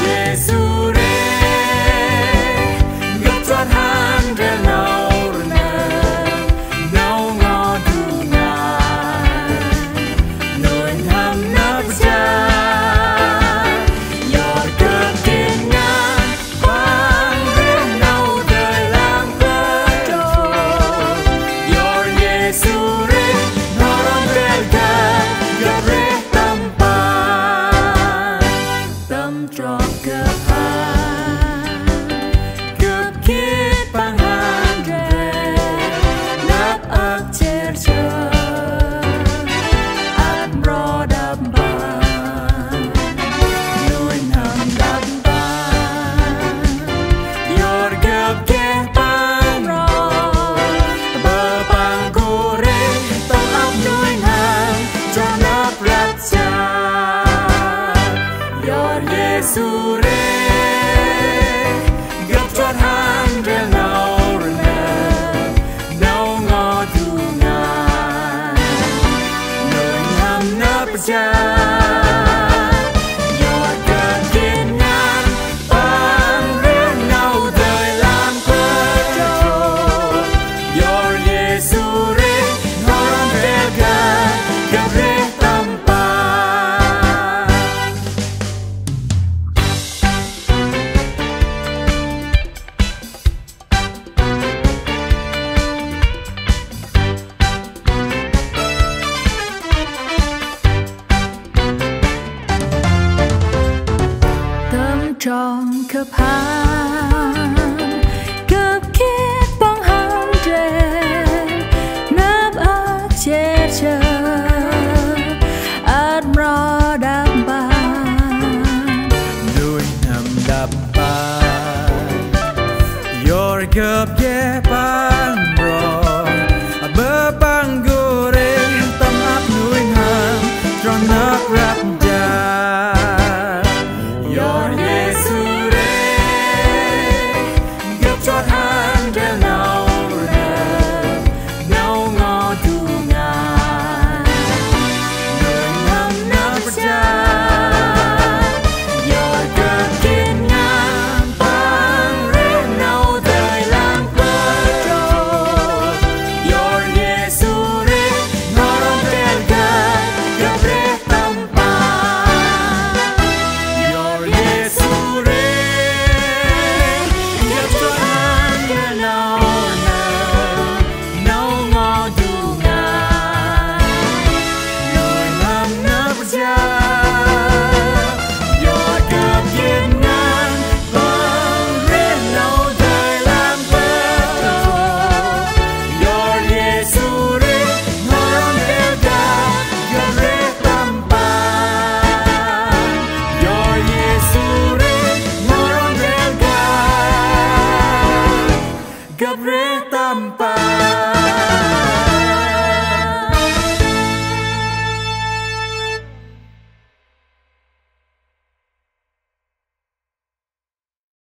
Yêsu Rêh gặp chót han rê nâu nè nâu ngó du ngà nơi hầm nấp cha Yor cơn kiên nhẫn ban rê nâu đời làm quê trôi Yor Yêsu Rêh non rê gặp rê tâm trong khắp hàng khắp kiết bóng hàng rèn nắp ác chết chờ Mprơ đam ban nuôi nằm đập bàn Yor gặp ghé ban rồi bơ băng gù rê tâm áp nuôi nằm tròn nắp rap Yor Yêsu Rêh gặp chót han rê nâu nè nâu ngó du ngà nơi hầm nấp cha Yor cơn kiên nhẫn ban rê nâu đời làm quê trôi Yor Yêsu Rêh non rê gặp rê tâm Yor Yêsu Rêh gặp chót han rê nâu nè nâu ngó du ngà nơi hầm nấp cha Yor cơn kiên nhẫn ban rê nâu đời làm quê trôi Yor Yêsu Rêh non rê gặp rê tâm Yor Yêsu Rêh non rê gặp rê tâm